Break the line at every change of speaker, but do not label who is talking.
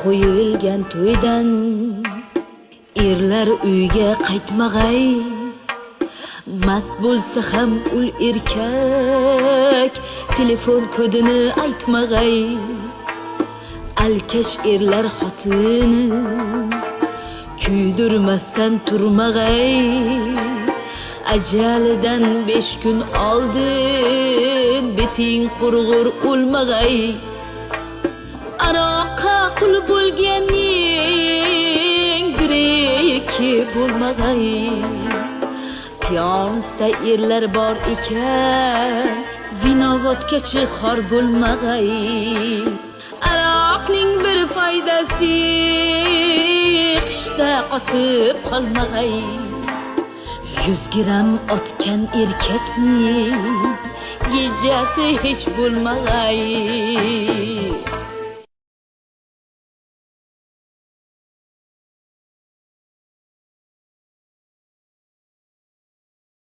qo'yilgan to'ydan erlar uyga qaytmag'ay, mast bo'lsa ham ul erkak telefon kodini aytmag'ay. Alkash erlar xotini kuydirmasdan turmag'ay, ajalidan 5 kun oldin beting qurg'ur o'lmag'ay. Aroqqa qul bo'lganing biriki bo'lmag'ay. Piyonista erlar bor ekan, vinovodkachi xor bo'lmag'ay. Aroqning bir foydasi qishda qotib qolmag'ay. 100 gram otgan erkakning gijasi hech bo'lmag'ay.